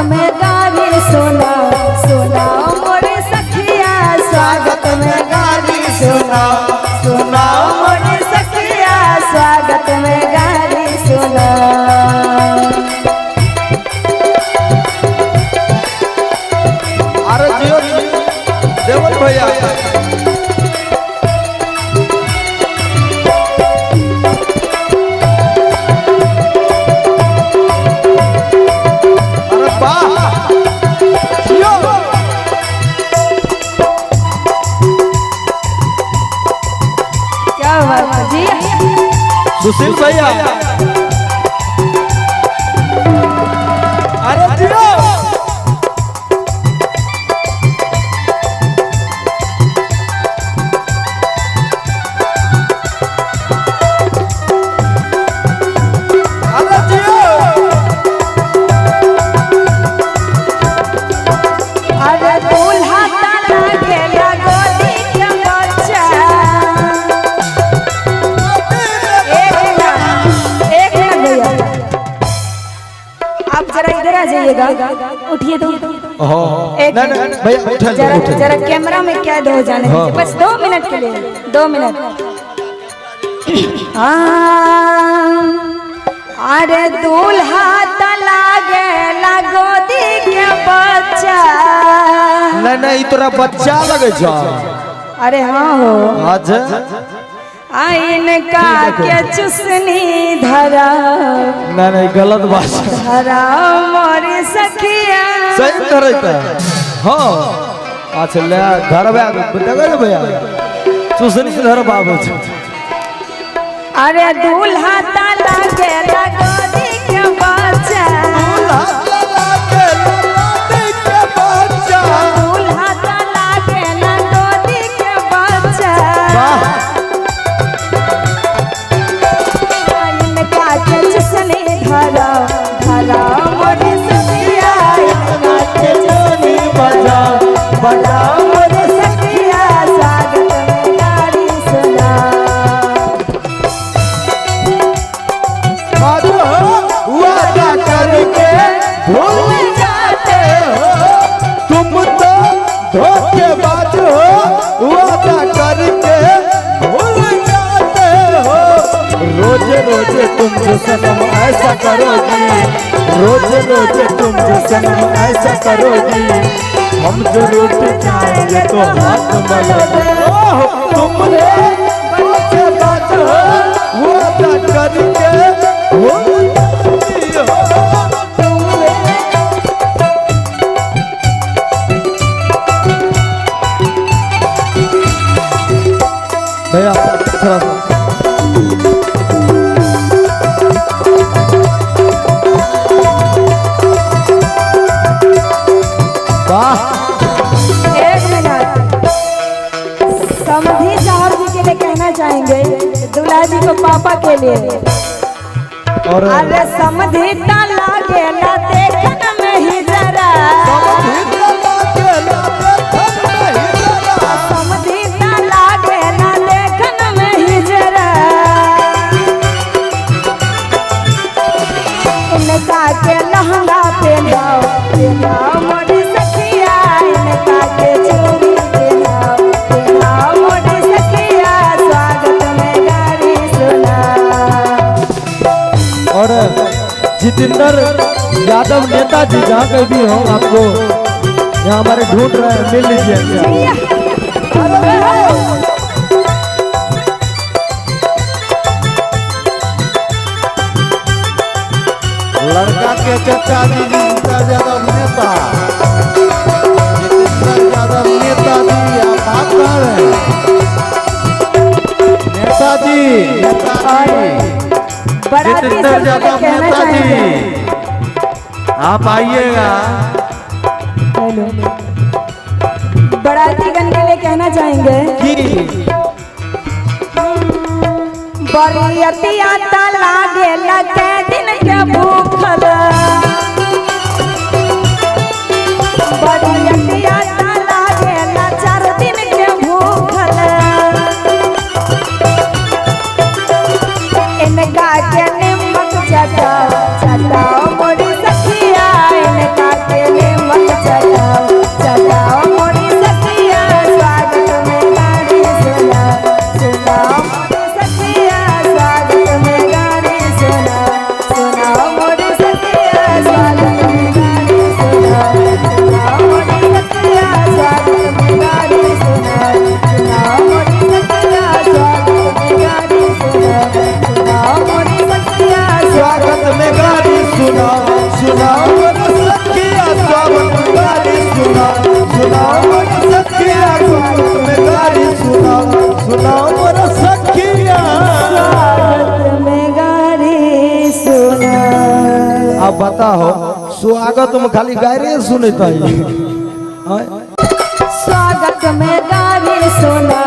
में गारी सुना सुना मोरे सखिया स्वागत में गारी सुना सुना मोरे सखिया स्वागत में गारी सुना। अरे जियो देवल भैया सुशील भैया अरे जियो अरे जियो अरे दूल्हा ताला गेला गोदी के बच्चा जरा इधर आ जाइएगा उठिए तो एक भैया जरा जरा कैमरा में कैद हो जाने दीजिए बस 2 मिनट के लिए 2 मिनट। अरे दूल्हा तला गेला गोदी के बच्चा नहीं तोरा बच्चा लगे छ। अरे हाँ हो आज इनका के चुसनी धरा नहीं गलत बात धरा मोरी सखिया सही धरता हाँ अच्छा ले धरबे देखो भैया चुसनी धर बाबू। अरे दूल्हा ताला गेला गोदी के बच्चा दूल्हा ताला गेला गोदी के बच्चा धरा धरा मोरे सखिया इनका के चुसनी बजा बजा मोरे सखिया स्वागत में गारी सुना। वादा करके भूल जाते हो तुम तो धोखेबाज हो वादा करके भूल जाते हो रोज रोज तुम जो सनम ऐसा करोगी रोज रोज तुम जो सनम ऐसा करोगी हम जो रूठ जाएंगे तो हाथ मलोगे तुमने धोखेबाज हो वादा करके भूल जाती हो भैया थोड़ा सा एक मिनट समधी साहब जी के लिए कहना चाहेंगे दूल्हा जी को पापा के लिए और अरे समधी ताला गेला देखन में ही जरा समधी ताला गेला देखन में ही जरा इनका के लहंगा पहनाओ पहनाओ मोरी सखिया इनका के चूड़ी पहनाओ पहनाओ मोरी सखिया स्वागत में गारी सुना। और जितेंद्र यादव नेताजी जहाँ कहीं भी हो आपको यहाँ हमारे ढूंढ रहे हैं मिल लीजिए लड़का के चाचा जी जितेंद्र यादव नेता जितेंद्र यादव नेताजी आप बात कर रहे हैं नेताजी जितेंद्र यादव नेताजी आप आइएगा। बरातीगण के लिए कहना चाहेंगे बरियतिया ताला गेला के दिन के भूखल बरियतिया ताला गेला 4 दिन के भूखल इनका के निमक चटाओ चटाओ मोरी सखिया इनका के सुनाओ मोर सखिया स्वागत में गारी सुनाओ सुनाओ मोर सखिया स्वागत में गारी सुनाओ सुनाओ मोर सखिया स्वागत में गारी सुना। अब बताओ स्वागत में खाली गायरे सुनता है स्वागत में गारी सुना